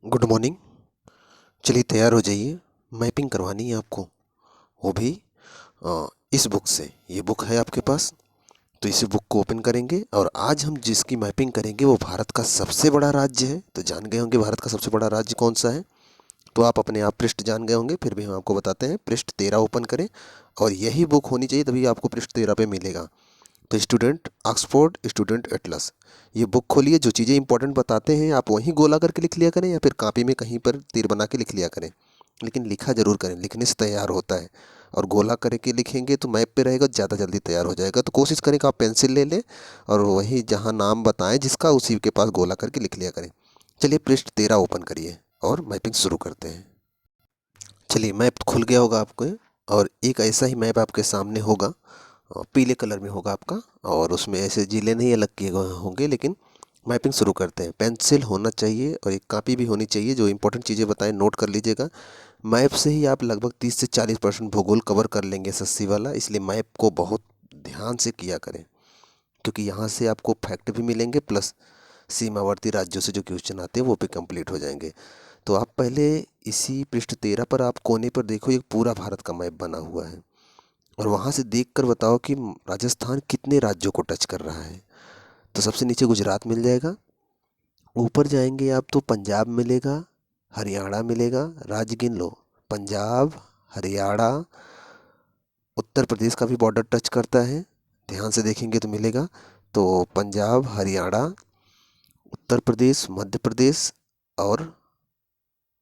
Good morning. चलिए तैयार हो जाइए, मैपिंग करवानी है आपको, वो भी इस बुक से। ये बुक है आपके पास, तो इसी बुक को ओपन करेंगे और आज हम जिसकी मैपिंग करेंगे वो भारत का सबसे बड़ा राज्य है। तो जान गए होंगे भारत का सबसे बड़ा राज्य कौन सा है। तो आप अपने आप पृष्ठ जान गए होंगे, फिर भी हम आपको बताते हैं। पृष्ठ 13 ओपन करें और यही बुक होनी चाहिए, तभी आपको पृष्ठ 13 पे मिलेगा। तो स्टूडेंट ऑक्सफोर्ड स्टूडेंट एटलस, ये बुक खोलिए। जो चीज़ें इंपॉर्टेंट बताते हैं आप वहीं गोला करके लिख लिया करें या फिर कॉपी में कहीं पर तीर बना के लिख लिया करें, लेकिन लिखा ज़रूर करें, लिखने से तैयार होता है। और गोला करके लिखेंगे तो मैप पे रहेगा, ज़्यादा जल्दी तैयार हो जाएगा। तो कोशिश करें कि आप पेंसिल ले लें और वही जहाँ नाम बताएं जिसका, उसी के पास गोला करके लिख लिया करें। चलिए पृष्ठ 13 ओपन करिए और मैपिंग शुरू करते हैं। चलिए मैप खुल गया होगा आपको, और एक ऐसा ही मैप आपके सामने होगा, पीले कलर में होगा आपका, और उसमें ऐसे जिले नहीं अलग किए गए होंगे। लेकिन मैपिंग शुरू करते हैं। पेंसिल होना चाहिए और एक कॉपी भी होनी चाहिए। जो इंपॉर्टेंट चीज़ें बताएं नोट कर लीजिएगा। मैप से ही आप लगभग 30 से 40% भूगोल कवर कर लेंगे, एसएससी वाला। इसलिए मैप को बहुत ध्यान से किया करें, क्योंकि यहाँ से आपको फैक्ट भी मिलेंगे, प्लस सीमावर्ती राज्यों से जो क्वेश्चन आते हैं वो भी कंप्लीट हो जाएंगे। तो आप पहले इसी पृष्ठ 13 पर आप कोने पर देखो, एक पूरा भारत का मैप बना हुआ है, और वहाँ से देख कर बताओ कि राजस्थान कितने राज्यों को टच कर रहा है। तो सबसे नीचे गुजरात मिल जाएगा, ऊपर जाएंगे आप तो पंजाब मिलेगा, हरियाणा मिलेगा। राज्य गिन लो, पंजाब, हरियाणा, उत्तर प्रदेश का भी बॉर्डर टच करता है, ध्यान से देखेंगे तो मिलेगा। तो पंजाब, हरियाणा, उत्तर प्रदेश, मध्य प्रदेश और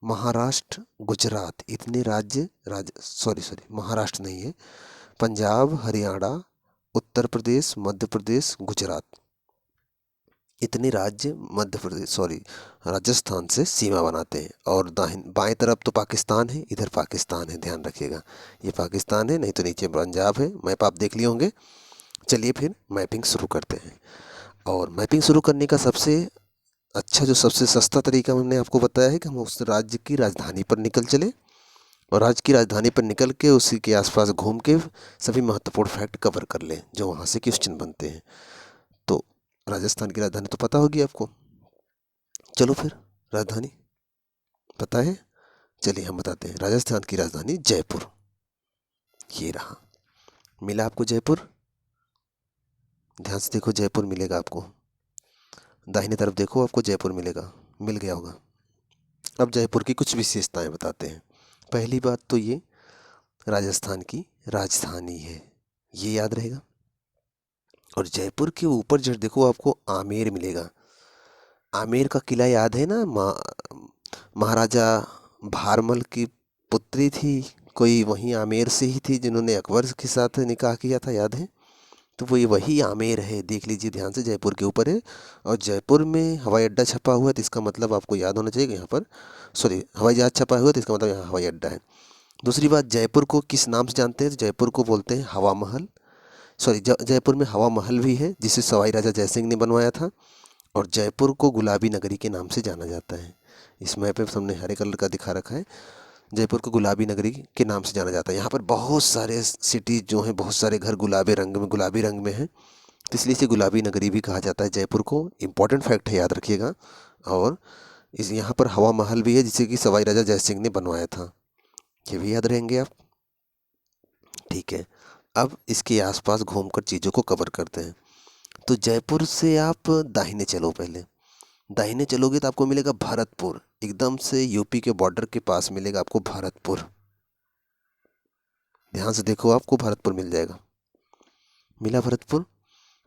महाराष्ट्र, गुजरात, इतने राज्य महाराष्ट्र नहीं है, पंजाब, हरियाणा, उत्तर प्रदेश, मध्य प्रदेश, गुजरात, इतने राज्य मध्य प्रदेश राजस्थान से सीमा बनाते हैं। और दाहिने बाएं तरफ तो पाकिस्तान है, इधर पाकिस्तान है, ध्यान रखिएगा। ये पाकिस्तान है, नहीं तो नीचे पंजाब है। मैप आप देख लिए होंगे। चलिए फिर मैपिंग शुरू करते हैं। और मैपिंग शुरू करने का सबसे अच्छा, जो सबसे सस्ता तरीका हमने आपको बताया है कि हम उस राज्य की राजधानी पर निकल चले, और राज्य की राजधानी पर निकल के उसी के आसपास घूम के सभी महत्वपूर्ण फैक्ट कवर कर लें जो वहाँ से क्वेश्चन बनते हैं। तो राजस्थान की राजधानी तो पता होगी आपको। चलो फिर, राजधानी पता है, चलिए हम बताते हैं। राजस्थान की राजधानी जयपुर, ये रहा। मिला आपको जयपुर, ध्यान से देखो, जयपुर मिलेगा आपको। दाहिने तरफ देखो, आपको जयपुर मिलेगा, मिल गया होगा। अब जयपुर की कुछ विशेषताएं बताते हैं। पहली बात तो ये राजस्थान की राजधानी है, ये याद रहेगा। और जयपुर के ऊपर जब देखो आपको आमेर मिलेगा। आमेर का किला याद है ना, महाराजा भारमल की पुत्री थी कोई, वहीं आमेर से ही थी जिन्होंने अकबर के साथ निकाह किया था, याद है। तो वो ये वही आमेर है, देख लीजिए ध्यान से, जयपुर के ऊपर है। और जयपुर में हवाई अड्डा छपा हुआ है, तो इसका मतलब आपको याद होना चाहिए कि यहाँ पर हवाई जहाज़ छपा हुआ है, तो इसका मतलब यहाँ हवाई अड्डा है। दूसरी बात, जयपुर को किस नाम से जानते हैं? तो जयपुर को बोलते हैं हवा महल। जयपुर में हवा महल भी है, जिसे सवाई राजा जयसिंह ने बनवाया था। और जयपुर को गुलाबी नगरी के नाम से जाना जाता है। इस मैप पे हमने हरे कलर का दिखा रखा है, जयपुर को गुलाबी नगरी के नाम से जाना जाता है। यहाँ पर बहुत सारे सिटी जो हैं, बहुत सारे घर गुलाबी रंग में हैं, तो इसलिए इसे गुलाबी नगरी भी कहा जाता है जयपुर को। इम्पोर्टेंट फैक्ट है, याद रखिएगा। और इस यहाँ पर हवा महल भी है, जिसे कि सवाई राजा जयसिंह ने बनवाया था, ये भी याद रहेंगे आप। ठीक है, अब इसके आसपास घूमकर चीज़ों को कवर करते हैं। तो जयपुर से आप दाहिने चलो, पहले दाहिने चलोगे तो आपको मिलेगा भरतपुर, एकदम से यूपी के बॉर्डर के पास मिलेगा आपको भरतपुर। ध्यान से देखो, आपको भरतपुर मिल जाएगा। मिला भरतपुर।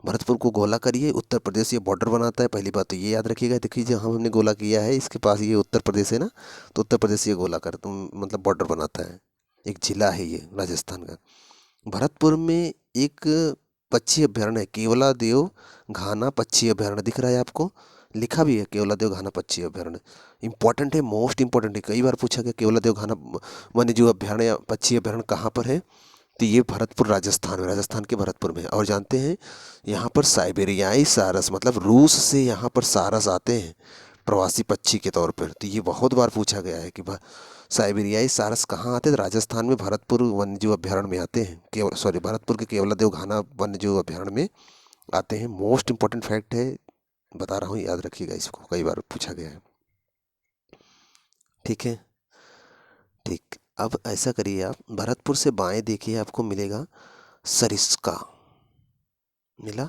भरतपुर को गोला करिए, उत्तर प्रदेश ये बॉर्डर बनाता है। पहली बात तो ये याद रखिएगा, देखिए जो हमने गोला किया है इसके पास, ये उत्तर प्रदेश है ना, तो उत्तर प्रदेश ये गोला कर तो मतलब बॉर्डर बनाता है, एक जिला है ये राजस्थान का। भरतपुर में एक पक्षी अभ्यारण्य है, केवला देव घाना पक्षी अभ्यारण्य, दिख रहा है आपको, लिखा भी है केवला देव घाना पक्षी अभ्यारण्य। इंपॉर्टेंट है, मोस्ट इंपॉर्टेंट है, कई बार पूछा गया केवला देव घाना वन्य जीव अभ्यारण्य पक्षी अभ्यारण्य कहाँ पर है। तो ये भरतपुर राजस्थान में, राजस्थान के भरतपुर में है। और जानते हैं यहाँ पर साइबेरियाई सारस, मतलब रूस से यहाँ पर सारस आते हैं प्रवासी पक्षी के तौर पर। तो ये बहुत बार पूछा गया है कि साइबेरियाई सारस कहाँ आते हैं? तो राजस्थान में भरतपुर वन्यजीव अभ्यारण्य में आते हैं। भरतपुर के केवलादेव घाना वन्यजीव अभ्यारण्य में आते हैं। मोस्ट इंपॉर्टेंट फैक्ट है, बता रहा हूँ, याद रखिएगा इसको, कई बार पूछा गया है। ठीक है, ठीक। अब ऐसा करिए, आप भरतपुर से बाएं देखिए, आपको मिलेगा सरिस्का। मिला?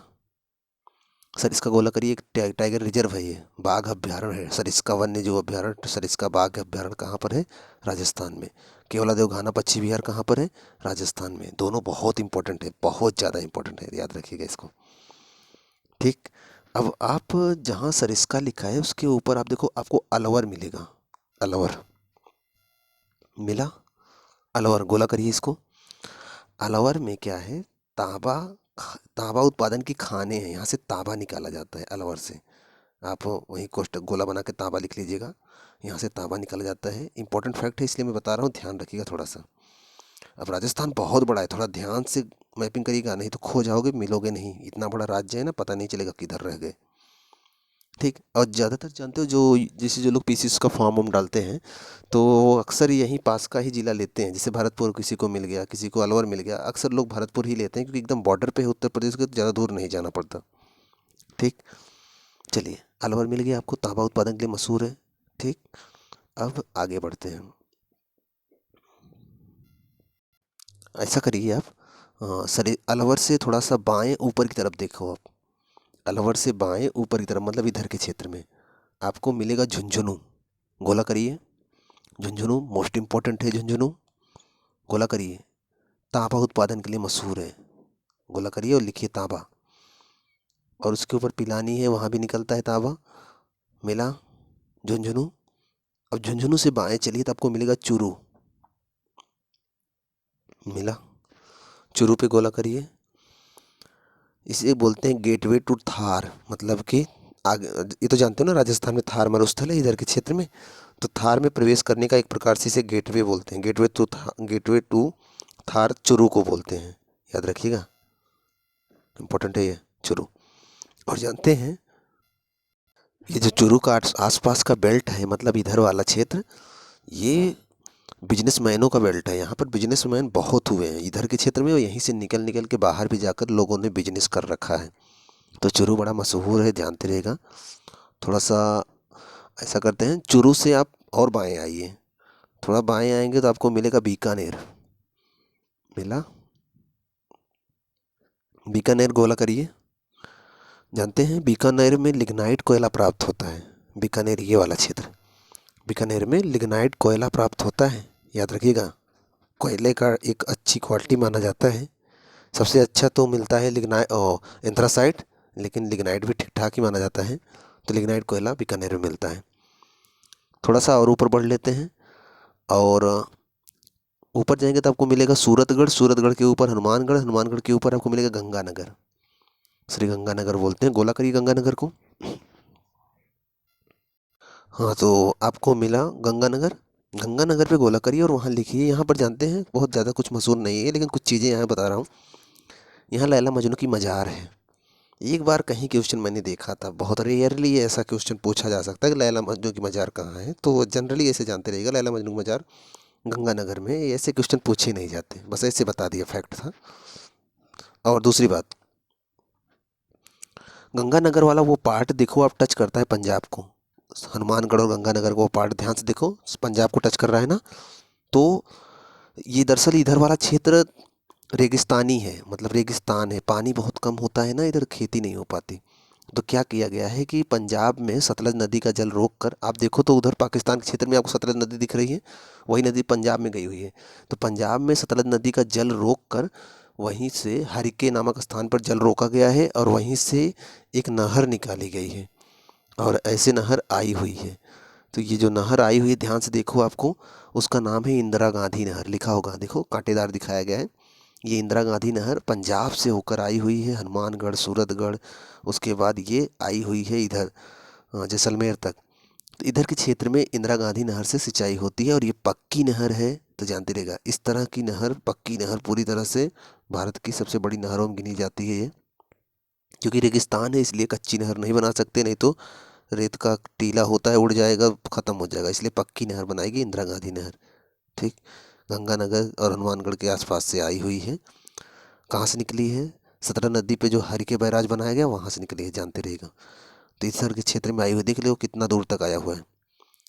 सरिस्का गोला करिए, एक टाइगर रिजर्व है, ये बाघ अभ्यारण्य है। सरिस्का वन्य जीव अभ्यारण्य, सरिस्का बाघ अभ्यारण्य कहाँ पर है? राजस्थान में। केवलादेव घाना पक्षी विहार कहाँ पर है? राजस्थान में। दोनों बहुत इंपॉर्टेंट है, बहुत ज़्यादा इंपॉर्टेंट है, याद रखिएगा इसको। ठीक। अब आप जहाँ सरिस्का लिखा है उसके ऊपर आप देखो, आपको अलवर मिलेगा। अलवर मिला? अलवर गोला करिए इसको। अलवर में क्या है? तांबा। तांबा उत्पादन की खाने हैं, यहाँ से तांबा निकाला जाता है अलवर से। आप वहीं कोष्टक गोला बना के तांबा लिख लीजिएगा, यहाँ से तांबा निकाला जाता है। इंपॉर्टेंट फैक्ट है इसलिए मैं बता रहा हूँ, ध्यान रखिएगा थोड़ा सा। अब राजस्थान बहुत बड़ा है, थोड़ा ध्यान से मैपिंग करिएगा, नहीं तो खो जाओगे, मिलोगे नहीं। इतना बड़ा राज्य है ना, पता नहीं चलेगा किधर रह गए। ठीक। और ज़्यादातर जानते हो, जो जैसे जो लोग पीसीस का फॉर्म हम डालते हैं, तो अक्सर यहीं पास का ही ज़िला लेते हैं। जैसे भरतपुर किसी को मिल गया, किसी को अलवर मिल गया, अक्सर लोग भरतपुर ही लेते हैं क्योंकि एकदम बॉर्डर पे है उत्तर प्रदेश के, तो ज़्यादा दूर नहीं जाना पड़ता। ठीक। चलिए, अलवर मिल गया आपको, तांबा उत्पादन के लिए मशहूर है। ठीक। अब आगे बढ़ते हैं। ऐसा करिए आप, सरी अलवर से थोड़ा सा बाएं ऊपर की तरफ देखो आप। अलवर से बाएं ऊपर की तरफ, मतलब इधर के क्षेत्र में आपको मिलेगा झुंझुनू। गोला करिए। झुंझुनू मोस्ट इम्पोर्टेंट है, झुंझुनू गोला करिए। तांबा उत्पादन के लिए मशहूर है, गोला करिए और लिखिए तांबा। और उसके ऊपर पिलानी है, वहाँ भी निकलता है तांबा। मिला? झुंझुनू। अब झुंझुनू से बाएं चलिए तो आपको मिलेगा चूरू। मिला? चूरू पे गोला करिए। इसे बोलते हैं गेटवे टू थार, मतलब कि आगे, ये तो जानते हो ना, राजस्थान में थार मरुस्थल है इधर के क्षेत्र में, तो थार में प्रवेश करने का एक प्रकार से इसे गेटवे बोलते हैं। गेटवे टू थार चूरू को बोलते हैं, याद रखिएगा, इंपॉर्टेंट है ये चूरू। और जानते हैं, ये जो चूरू का आसपास का बेल्ट है, मतलब इधर वाला क्षेत्र, ये बिजनेसमैनों का बेल्ट है। यहाँ पर बिजनेसमैन बहुत हुए हैं इधर के क्षेत्र में, और यहीं से निकल निकल के बाहर भी जाकर लोगों ने बिजनेस कर रखा है। तो चूरू बड़ा मशहूर है, ध्यान रहेगा। थोड़ा सा ऐसा करते हैं, चूरू से आप और बाएं आइए, थोड़ा बाएं आएंगे तो आपको मिलेगा बीकानेर। मिला? बीकानेर गोला करिए। जानते हैं बीकानेर में लिग्नाइट कोयला प्राप्त होता है। बीकानेर ये वाला क्षेत्र, बीकानेर में लिग्नाइट कोयला प्राप्त होता है, याद रखिएगा। कोयले का एक अच्छी क्वालिटी माना जाता है। सबसे अच्छा तो मिलता है लिग्नाइट एंथ्रासाइट, लेकिन लिग्नाइट भी ठीक ठाक ही माना जाता है। तो लिग्नाइट कोयला बीकानेर में मिलता है। थोड़ा सा और ऊपर बढ़ लेते हैं, और ऊपर जाएंगे तो आपको मिलेगा सूरतगढ़। सूरतगढ़ के ऊपर हनुमानगढ़। हनुमानगढ़ के ऊपर आपको मिलेगा गंगानगर। श्री गंगानगर बोलते हैं, गोला करिए गंगानगर को। हाँ, तो आपको मिला गंगानगर। गंगानगर पे गोला करिए और वहाँ लिखिए। यहाँ पर जानते हैं बहुत ज़्यादा कुछ मशहूर नहीं है, लेकिन कुछ चीज़ें यहाँ बता रहा हूँ। यहाँ लैला मजनू की मज़ार है। एक बार कहीं क्वेश्चन मैंने देखा था, बहुत रेयरली ऐसा क्वेश्चन पूछा जा सकता है कि लैला मजनू की मज़ार कहाँ है, तो जनरली ऐसे जानते रहिएगा, लैला मजनू की मज़ार गंगानगर में। ऐसे क्वेश्चन पूछे नहीं जाते, बस ऐसे बता दिया, फैक्ट था। और दूसरी बात, गंगानगर वाला वो पार्ट देखो आप, टच करता है पंजाब को। हनुमानगढ़ और गंगानगर को पार्ट ध्यान से देखो, पंजाब को टच कर रहा है ना। तो ये दरअसल इधर वाला क्षेत्र रेगिस्तानी है, मतलब रेगिस्तान है, पानी बहुत कम होता है ना इधर, खेती नहीं हो पाती। तो क्या किया गया है कि पंजाब में सतलज नदी का जल रोक कर, आप देखो तो उधर पाकिस्तान के क्षेत्र में आपको सतलज नदी दिख रही है, वही नदी पंजाब में गई हुई है। तो पंजाब में सतलज नदी का जल रोक कर वहीं से हरिके नामक स्थान पर जल रोका गया है, और वहीं से एक नहर निकाली गई है, और ऐसे नहर आई हुई है। तो ये जो नहर आई हुई है, ध्यान से देखो, आपको उसका नाम है इंदिरा गांधी नहर, लिखा होगा, देखो कांटेदार दिखाया गया है। ये इंदिरा गांधी नहर पंजाब से होकर आई हुई है, हनुमानगढ़, सूरतगढ़, उसके बाद ये आई हुई है इधर जैसलमेर तक। तो इधर के क्षेत्र में इंदिरा गांधी नहर से सिंचाई होती है, और ये पक्की नहर है, तो जानते रहेगा। इस तरह की नहर, पक्की नहर, पूरी तरह से भारत की सबसे बड़ी नहरों में गिनी जाती है ये। क्योंकि रेगिस्तान है इसलिए कच्ची नहर नहीं बना सकते, नहीं तो रेत का टीला होता है, उड़ जाएगा, ख़त्म हो जाएगा, इसलिए पक्की नहर बनाएगी इंदिरा गांधी नहर। ठीक। गंगानगर और हनुमानगढ़ के आसपास से आई हुई है। कहाँ से निकली है? सतलज नदी पे जो हरिके बैराज बनाया गया, वहाँ से निकली है, जानते रहेगा। तो इस सर के क्षेत्र में आई हुई, देख लो कितना दूर तक आया हुआ है।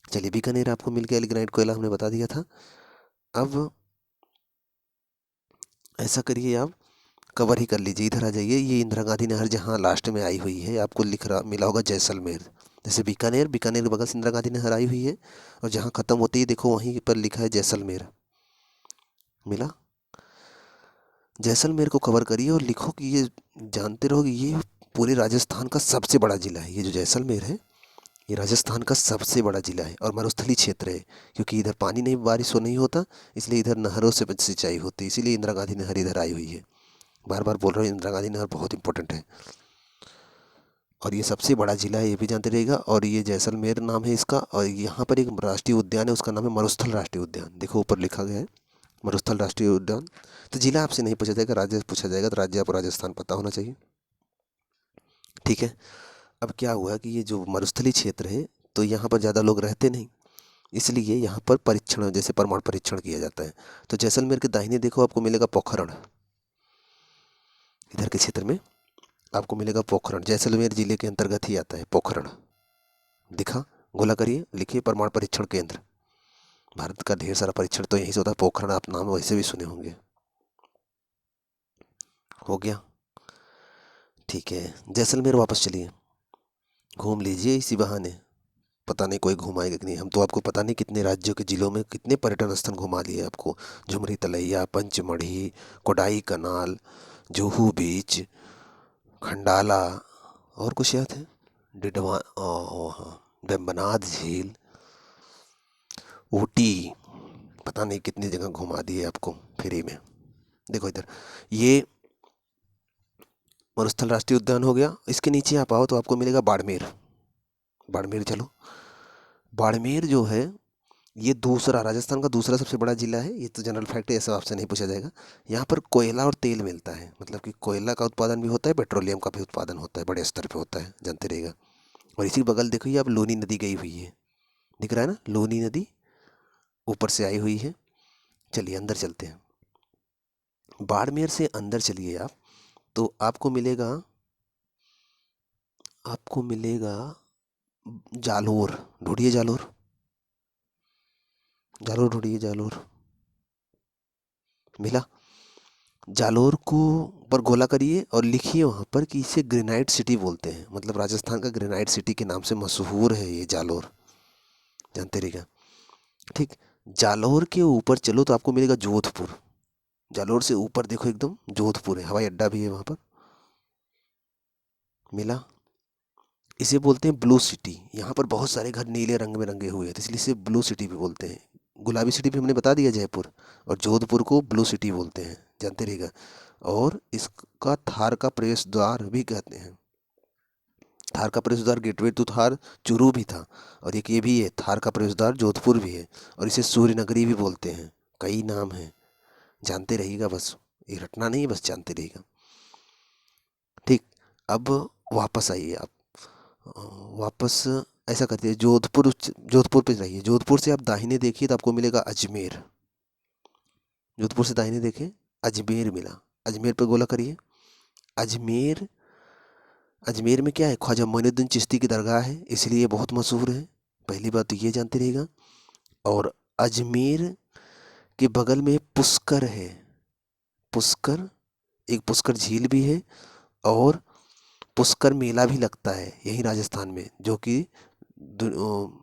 चलिए बीकानेर आपको मिल गया, लिग्नाइट कोयला हमने बता दिया था। अब ऐसा करिए, आप कवर ही कर लीजिए, इधर आ जाइए। ये इंदिरा गांधी नहर जहाँ लास्ट में आई हुई है, आपको लिख रहा मिला होगा जैसलमेर। जैसे बीकानेर, बीकानेर के बगल से इंदिरा गांधी नहर आई हुई है, और जहाँ ख़त्म होती है देखो वहीं पर लिखा है जैसलमेर। मिला? जैसलमेर को कवर करिए और लिखो कि ये जानते रहो कि ये पूरे राजस्थान का सबसे बड़ा ज़िला है। ये जो जैसलमेर है ये राजस्थान का सबसे बड़ा ज़िला है और मरुस्थलीय क्षेत्र है, क्योंकि इधर पानी नहीं, बारिश हो नहीं होता, इसलिए इधर नहरों से सिंचाई होती है, इसीलिए इंदिरा गांधी नहर इधर आई हुई है। बार बार बोल रहा हूँ, इंदिरा गांधी नहर बहुत इंपॉर्टेंट है और ये सबसे बड़ा ज़िला है, ये भी जानते रहेगा। और ये जैसलमेर नाम है इसका, और यहाँ पर एक राष्ट्रीय उद्यान है, उसका नाम है मरुस्थल राष्ट्रीय उद्यान। देखो ऊपर लिखा गया है मरुस्थल राष्ट्रीय उद्यान। तो जिला आपसे नहीं पूछा जाएगा, राज्य पूछा जाएगा, तो राज्य आपको राजस्थान पता होना चाहिए। ठीक है। अब क्या हुआ कि ये जो मरुस्थलीय क्षेत्र है, तो यहाँ पर ज़्यादा लोग रहते नहीं, इसलिए यहाँ पर परीक्षण, जैसे परमाणु परीक्षण किया जाता है। तो जैसलमेर के दाहिने देखो आपको मिलेगा पोखरण, इधर के क्षेत्र में आपको मिलेगा पोखरण, जैसलमेर जिले के अंतर्गत ही आता है पोखरण। दिखा? गोला करिए, लिखिए परमाणु परीक्षण केंद्र। भारत का ढेर सारा परीक्षण तो यहीं से होता है, पोखरण आप नाम वैसे भी सुने होंगे। हो गया? ठीक है, जैसलमेर वापस चलिए, घूम लीजिए इसी बहाने। पता नहीं कोई घुमाएगा कि नहीं, हम तो आपको पता नहीं कितने राज्यों के जिलों में कितने पर्यटन स्थल घुमा लिए आपको। झुमरी तलैया, पंचमढ़ी, कोडाई कनाल, जुहू बीच, खंडाला, और कुछ याद है? डिडवा, हाँ, वेम्बनाड झील, ऊटी, पता नहीं कितनी जगह घुमा दिए आपको फ्री में। देखो इधर, ये मरुस्थल राष्ट्रीय उद्यान हो गया। इसके नीचे आप आओ तो आपको मिलेगा बाड़मेर। बाड़मेर चलो। बाड़मेर जो है ये दूसरा, राजस्थान का दूसरा सबसे बड़ा जिला है। ये तो जनरल फैक्ट है, ऐसा आपसे नहीं पूछा जाएगा। यहाँ पर कोयला और तेल मिलता है, मतलब कि कोयला का उत्पादन भी होता है, पेट्रोलियम का भी उत्पादन होता है, बड़े स्तर पे होता है, जानते रहेगा। और इसी बगल देखो, ये अब लूनी नदी गई हुई है, दिख रहा है ना, लूनी नदी ऊपर से आई हुई है। चलिए अंदर चलते हैं, बाड़मेर से अंदर चलिए आप, तो आपको मिलेगा जालोर। ढूंढिए जालोर, जालोर ढूंढिए, जालोर। मिला? जालोर को पर गोला करिए और लिखिए वहाँ पर कि इसे ग्रेनाइट सिटी बोलते हैं, मतलब राजस्थान का ग्रेनाइट सिटी के नाम से मशहूर है ये जालोर, जानते रहिएगा। ठीक। जालोर के ऊपर चलो तो आपको मिलेगा जोधपुर। जालोर से ऊपर देखो एकदम जोधपुर है, हवाई अड्डा भी है वहाँ पर। मिला? इसे बोलते हैं ब्लू सिटी। यहाँ पर बहुत सारे घर नीले रंग में रंगे हुए हैं, तो इसलिए इसे ब्लू सिटी भी बोलते हैं। गुलाबी सिटी भी हमने बता दिया जयपुर, और जोधपुर को ब्लू सिटी बोलते हैं, जानते रहिएगा। और इसका थार का प्रवेश द्वार भी कहते हैं। थार का प्रवेश द्वार गेटवे टू थार चूरू भी था, और एक ये भी है, थार का प्रवेश द्वार जोधपुर भी है, और इसे सूर्य नगरी भी बोलते हैं। कई नाम हैं, जानते रहिएगा, बस ये रटना नहीं है, बस जानते रहिएगा। ठीक। अब वापस आइए आप, वापस ऐसा करते हैं, जोधपुर पे रहिए। जोधपुर से आप दाहिने देखिए तो आपको मिलेगा अजमेर। जोधपुर से दाहिने देखें, अजमेर मिला। अजमेर पे गोला करिए। अजमेर, अजमेर में क्या है, ख्वाजा मोइनुद्दीन चिश्ती की दरगाह है, इसलिए ये बहुत मशहूर है। पहली बात तो ये जानते रहिएगा। और अजमेर के बगल में पुष्कर है, पुष्कर, एक पुष्कर झील भी है, और पुष्कर मेला भी लगता है यहीं राजस्थान में, जो कि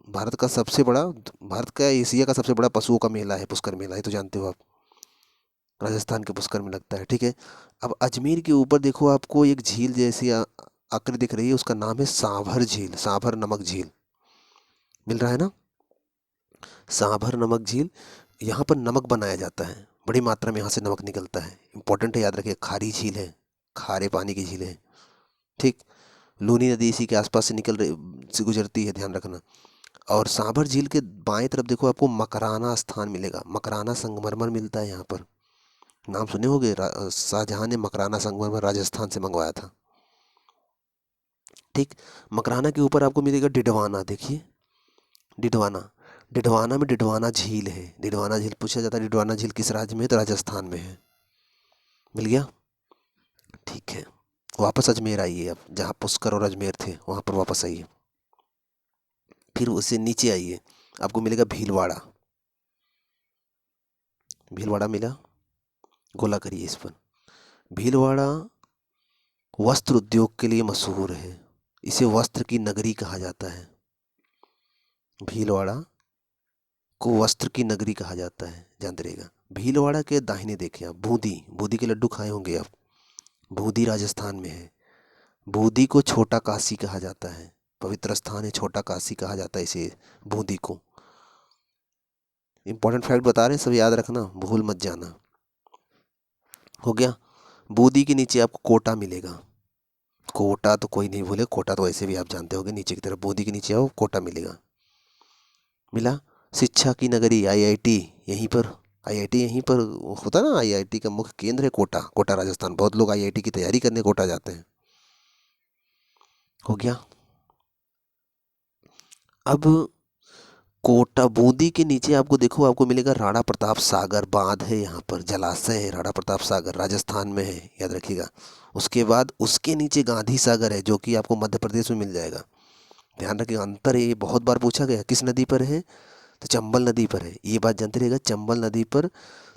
भारत का सबसे बड़ा, भारत का एशिया का सबसे बड़ा पशुओं का मेला है, पुष्कर मेला है, तो जानते हो आप, राजस्थान के पुष्कर में लगता है। ठीक है। अब अजमेर के ऊपर देखो आपको एक झील जैसी आकृति दिख रही है, उसका नाम है सांभर झील, सांभर नमक झील। मिल रहा है ना? सांभर नमक झील, यहाँ पर नमक बनाया जाता है, बड़ी मात्रा में यहाँ से नमक निकलता है। इंपॉर्टेंट है, याद रखिए, खारी झील है, खारे पानी की झील है। ठीक। लूनी नदी इसी के आसपास से गुजरती है, ध्यान रखना। और सांभर झील के बाएं तरफ देखो आपको मकराना स्थान मिलेगा, मकराना संगमरमर मिलता है यहाँ पर। नाम सुने होंगे, शाहजहां ने मकराना संगमरमर राजस्थान से मंगवाया था। ठीक। मकराना के ऊपर आपको मिलेगा डिडवाना, देखिए डिडवाना। डिडवाना में डिडवाना झील है, डिडवाना झील पूछा जाता है, डिडवाना झील किस राज्य में है, तो राजस्थान में है। मिल गया? ठीक है। वापस अजमेर आइए, अब जहाँ पुष्कर और अजमेर थे वहाँ पर वापस आइए, फिर उससे नीचे आइए, आपको मिलेगा भीलवाड़ा। भीलवाड़ा मिला, गोला करिए इस पर। भीलवाड़ा वस्त्र उद्योग के लिए मशहूर है, इसे वस्त्र की नगरी कहा जाता है। भीलवाड़ा को वस्त्र की नगरी कहा जाता है, जानते रहेगा। भीलवाड़ा के दाहिने देखें आप बूंदी, बूंदी के लड्डू खाए होंगे आप। बूंदी राजस्थान में है। बूंदी को छोटा काशी कहा जाता है, पवित्र स्थान है, छोटा काशी कहा जाता है इसे, बूंदी को। इंपॉर्टेंट फैक्ट बता रहे हैं, सब याद रखना, भूल मत जाना। हो गया। बूंदी के नीचे आपको कोटा मिलेगा। कोटा तो कोई नहीं भूले, कोटा तो ऐसे भी आप जानते होंगे, नीचे की तरफ बूंदी के नीचे आओ कोटा मिलेगा। मिला। शिक्षा की नगरी आईआईटी यहीं पर, आईआईटी यहीं पर होता ना, आईआईटी का मुख्य केंद्र है कोटा, कोटा राजस्थान। बहुत लोग आईआईटी की तैयारी करने कोटा जाते हैं। हो गया। अब कोटा बूंदी के नीचे आपको देखो, आपको मिलेगा राणा प्रताप सागर बांध है, यहाँ पर जलाशय है, राणा प्रताप सागर राजस्थान में है, याद रखिएगा। उसके बाद उसके नीचे गांधी सागर है, जो कि आपको मध्य प्रदेश में मिल जाएगा। ध्यान रखिएगा, अंतर है, ये बहुत बार पूछा गया, किस नदी पर है, तो चंबल नदी पर है। ये बात जानते रहिएगा, चंबल नदी पर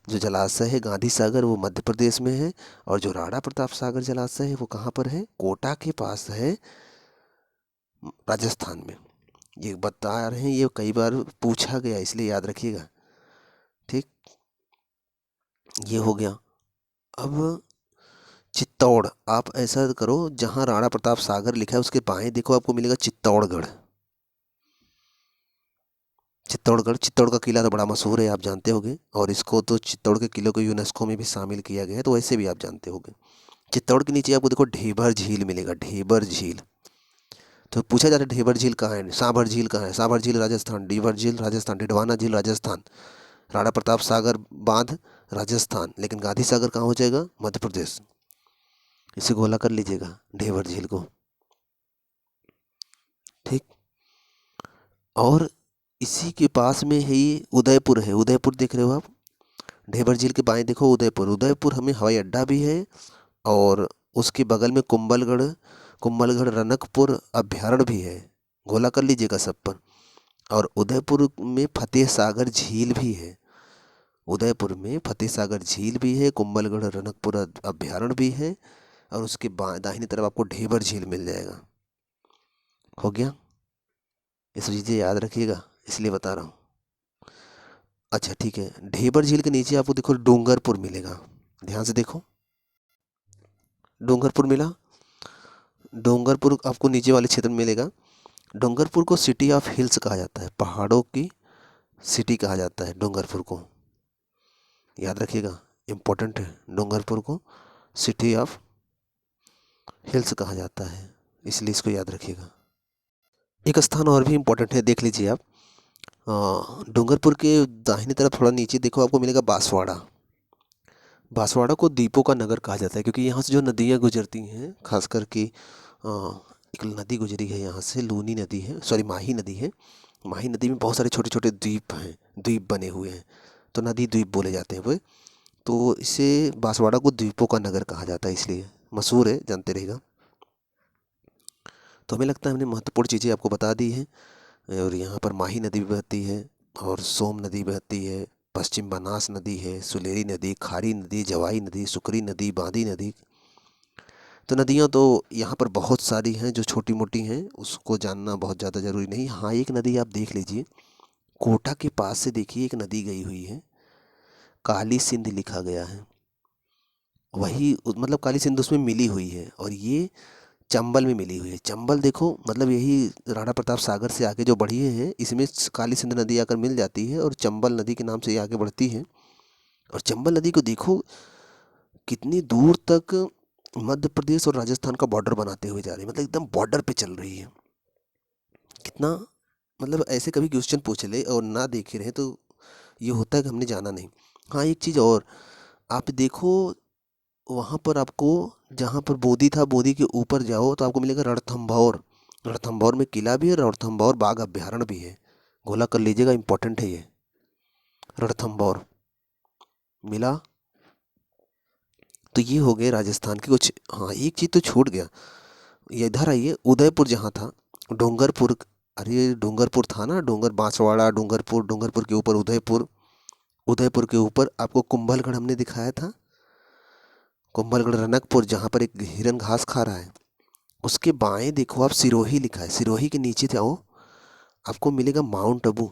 जो जलाशय है गांधी सागर, वो मध्य प्रदेश में है। और जो राणा प्रताप सागर जलाशय है वो कहाँ पर है, कोटा के पास है, राजस्थान में। ये बता रहे हैं, ये कई बार पूछा गया, इसलिए याद रखिएगा। ठीक, ये हो गया। अब चित्तौड़, आप ऐसा करो, जहाँ राणा प्रताप सागर लिखा है उसके बाएं देखो, आपको मिलेगा चित्तौड़गढ़। चित्तौड़गढ़, चित्तौड़ का किला तो बड़ा मशहूर है, आप जानते होंगे, और इसको तो चित्तौड़ के किले को यूनेस्को में भी शामिल किया गया है, तो वैसे भी आप जानते होंगे। चित्तौड़ के नीचे आपको देखो ढेबर झील मिलेगा, ढेबर झील। तो पूछा जाता है ढेबर झील कहाँ है, सांभर झील कहाँ है, सांभर झील राजस्थान, ढेबर झील राजस्थान, डिडवाना झील राजस्थान, राणा प्रताप सागर बांध राजस्थान, लेकिन गांधी सागर कहाँ हो जाएगा, मध्य प्रदेश। इसे गोला कर लीजिएगा, ढेबर झील को। ठीक। और इसी के पास में है ये उदयपुर है, उदयपुर देख रहे हो आप, ढेबर झील के बाएं देखो उदयपुर, उदयपुर हमें हवाई अड्डा भी है। और उसके बगल में कुंभलगढ़, कुंभलगढ़ रनकपुर अभ्यारण्य भी है, गोला कर लीजिएगा सब पर। और उदयपुर में फतेह सागर झील भी है, उदयपुर में फतेह सागर झील भी है, कुंभलगढ़ रनकपुर अभ्यारण्य भी है। और उसके दाहिनी तरफ आपको ढेबर झील मिल जाएगा। हो गया। ये सब चीज़ें याद रखिएगा, इसलिए बता रहा हूँ। अच्छा ठीक है, ढेबर झील के नीचे आपको देखो डूंगरपुर मिलेगा, ध्यान से देखो, डूंगरपुर मिला। डूंगरपुर आपको नीचे वाले क्षेत्र में मिलेगा। डूंगरपुर को सिटी ऑफ हिल्स कहा जाता है, पहाड़ों की सिटी कहा जाता है डूंगरपुर को, याद रखिएगा, इम्पोर्टेंट है। डूंगरपुर को सिटी ऑफ हिल्स कहा जाता है, इसलिए इसको याद रखिएगा। एक स्थान और भी इम्पोर्टेंट है, देख लीजिए आप। डूंगरपुर के दाहिनी तरफ थोड़ा नीचे देखो, आपको मिलेगा बांसवाड़ा। बांसवाड़ा को द्वीपों का नगर कहा जाता है, क्योंकि यहाँ से जो नदियाँ गुजरती हैं, खास करके एक नदी गुजरी है यहाँ से, लूनी नदी है, सॉरी माही नदी है। माही नदी में बहुत सारे छोटे छोटे द्वीप हैं, द्वीप बने हुए हैं, तो नदी द्वीप बोले जाते हैं वो। तो इसे बांसवाड़ा को द्वीपों का नगर कहा जाता है, इसलिए मशहूर है, जानते रहेगा। तो हमें लगता है हमने महत्वपूर्ण चीज़ें आपको बता दी हैं। और यहाँ पर माही नदी भी बहती है, और सोम नदी बहती है, पश्चिम बनास नदी है, सुलेरी नदी, खारी नदी, जवाई नदी, सुकरी नदी, बांदी नदी। तो नदियाँ तो यहाँ पर बहुत सारी हैं, जो छोटी मोटी हैं उसको जानना बहुत ज़्यादा ज़रूरी नहीं। हाँ, एक नदी आप देख लीजिए, कोटा के पास से देखिए एक नदी गई हुई है, काली सिंध लिखा गया है, वही मतलब काली सिंध उसमें मिली हुई है, और ये चंबल में मिली हुई है। चंबल देखो, मतलब यही राणा प्रताप सागर से आगे जो बढ़ी है, इसमें काली सिंध नदी आकर मिल जाती है, और चंबल नदी के नाम से ये आगे बढ़ती है। और चंबल नदी को देखो कितनी दूर तक मध्य प्रदेश और राजस्थान का बॉर्डर बनाते हुए जा रही है, मतलब एकदम बॉर्डर पे चल रही है। कितना, मतलब ऐसे कभी क्वेश्चन पूछ ले और ना देखे रहे तो ये होता है कि हमने जाना नहीं। हाँ, एक चीज़ और, आप देखो वहाँ पर आपको, जहाँ पर बोधी था, बोधी के ऊपर जाओ तो आपको मिलेगा रणथंभौर। रणथंभौर में किला भी है, रणथंभौर बाघ अभ्यारण्य भी है, गोला कर लीजिएगा, इंपॉर्टेंट है ये, रणथंभौर मिला। तो ये हो गए राजस्थान के कुछ। हाँ, एक चीज़ तो छूट गया, ये इधर आइए, उदयपुर जहाँ था, डूंगरपुर अरे डूंगरपुर था ना, बांसवाड़ा, डूंगरपुर के ऊपर उदयपुर, उदयपुर के ऊपर आपको कुंभलगढ़ हमने दिखाया था। कुंभलगढ़ रनकपुर, जहाँ पर एक हिरन घास खा रहा है, उसके बाएं देखो आप सिरोही लिखा है। सिरोही के नीचे जाओ, आपको मिलेगा माउंट आबू।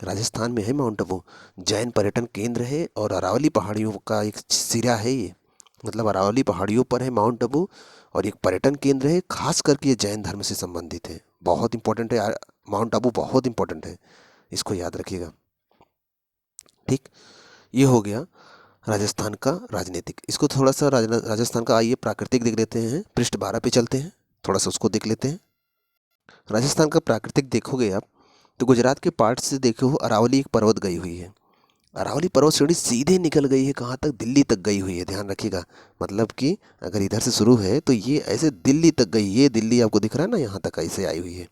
राजस्थान में है माउंट आबू। जैन पर्यटन केंद्र है और अरावली पहाड़ियों का एक सिरा है ये, मतलब अरावली पहाड़ियों पर है माउंट आबू। और एक पर्यटन केंद्र है, खास करके ये जैन धर्म से संबंधित है। बहुत इंपॉर्टेंट है माउंट आबू, बहुत इंपॉर्टेंट है, इसको याद रखिएगा। ठीक, ये हो गया राजस्थान का राजनीतिक। इसको थोड़ा सा राजस्थान का आइए प्राकृतिक देख लेते हैं। पृष्ठ 12 पे चलते हैं, थोड़ा सा उसको देख लेते हैं। राजस्थान का प्राकृतिक देखोगे आप तो गुजरात के पार्ट से देखो, अरावली एक पर्वत गई हुई है। अरावली पर्वत श्रेणी सीधे निकल गई है, कहाँ तक? दिल्ली तक गई हुई है, ध्यान रखिएगा। मतलब कि अगर इधर से शुरू है तो ये ऐसे दिल्ली तक गई। ये दिल्ली आपको दिख रहा है ना, यहाँ तक ऐसे आई हुई है।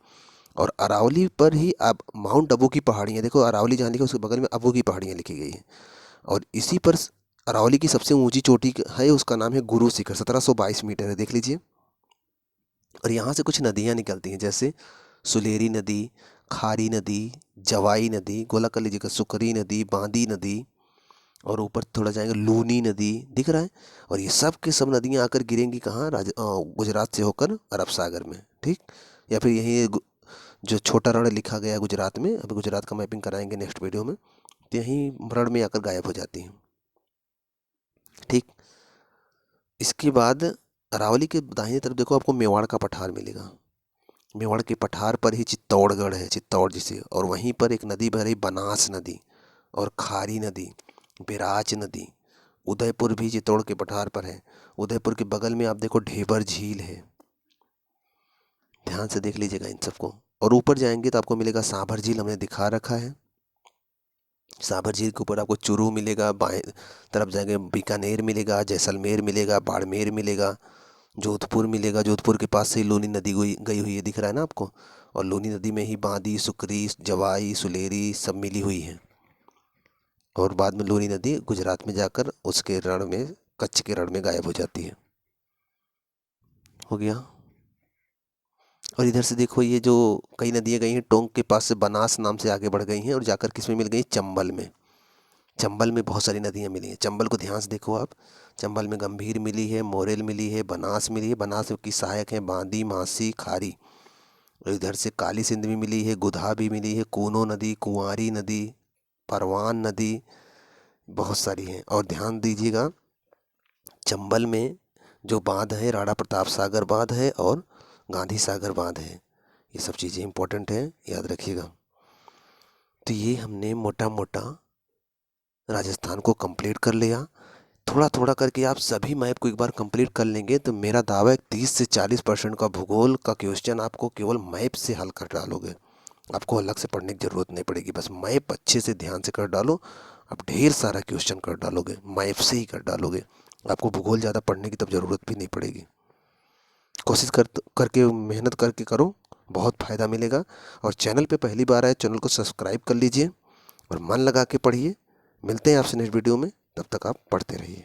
और अरावली पर ही आप माउंट आबू की पहाड़ियाँ देखो, अरावली जहाँ लिखा उसके बगल में आबू की पहाड़ियाँ लिखी गई है। और इसी पर अरावली की सबसे ऊंची चोटी है, उसका नाम है गुरु शिखर, 1722 मीटर है, देख लीजिए। और यहाँ से कुछ नदियाँ निकलती हैं, जैसे सुलेरी नदी, खारी नदी, जवाई नदी, गोला कर लीजिएगा, सुकरी नदी, बांदी नदी, और ऊपर थोड़ा जाएंगे लूनी नदी, दिख रहा है। और ये सब के सब नदियाँ आकर गिरेंगी कहाँ? गुजरात से होकर अरब सागर में। ठीक, या फिर यही जो छोटा रण लिखा गया गुजरात में, अभी गुजरात का मैपिंग कराएंगे नेक्स्ट वीडियो में, तो यहीं रण में आकर गायब हो जाती हैं। ठीक, इसके बाद अरावली के दाहिनी तरफ देखो, आपको मेवाड़ का पठार मिलेगा। मेवाड़ के पठार पर ही चित्तौड़गढ़ है, चित्तौड़ जिसे, और वहीं पर एक नदी बह रही, बनास नदी और खारी नदी, बिराच नदी। उदयपुर भी चित्तौड़ के पठार पर है। उदयपुर के बगल में आप देखो ढेबर झील है, ध्यान से देख लीजिएगा इन सबको। और ऊपर जाएंगे तो आपको मिलेगा सांभर झील, हमने दिखा रखा है। सांभर झील के ऊपर आपको चूरू मिलेगा, बाएं तरफ जाएंगे बीकानेर मिलेगा, जैसलमेर मिलेगा, बाड़मेर मिलेगा, जोधपुर मिलेगा। जोधपुर के पास से ही लूनी नदी गई हुई है, दिख रहा है ना आपको। और लूनी नदी में ही बांदी, सुकरी, जवाई, सुलेरी सब मिली हुई है। और बाद में लूनी नदी गुजरात में जाकर उसके रण में, कच्छ के रण में गायब हो जाती है। हो गया। और इधर से देखो, ये जो कई नदियाँ गई हैं, टोंक के पास से बनास नाम से आगे बढ़ गई हैं और जाकर किस में मिल गई? चंबल में। चंबल में बहुत सारी नदियाँ मिली हैं। चंबल को ध्यान से देखो आप, चंबल में गंभीर मिली है, मोरेल मिली है, बनास मिली है। बनास की सहायक है बांदी, मासी, खारी। और इधर से काली सिंध भी मिली है, गुधा भी मिली है, कूनो नदी, कुंवारी नदी, परवान नदी, बहुत सारी हैं। और ध्यान दीजिएगा, चंबल में जो बांध है, राणा प्रताप सागर बांध है और गांधी सागर बांध है। ये सब चीज़ें इंपॉर्टेंट हैं, याद रखिएगा। तो ये हमने मोटा मोटा राजस्थान को कंप्लीट कर लिया। थोड़ा थोड़ा करके आप सभी मैप को एक बार कंप्लीट कर लेंगे तो मेरा दावा है 30 से 40% का भूगोल का क्वेश्चन आपको केवल मैप से हल कर डालोगे। आपको अलग से पढ़ने की ज़रूरत नहीं पड़ेगी, बस मैप अच्छे से ध्यान से कर डालो, आप ढेर सारा क्वेश्चन कर डालोगे, मैप से ही कर डालोगे। आपको भूगोल ज़्यादा पढ़ने की तब ज़रूरत भी नहीं पड़ेगी। कोशिश करके मेहनत करके करो, बहुत फ़ायदा मिलेगा। और चैनल पे पहली बार आए, चैनल को सब्सक्राइब कर लीजिए और मन लगा के पढ़िए। मिलते हैं आपसे नेक्स्ट वीडियो में, तब तक आप पढ़ते रहिए।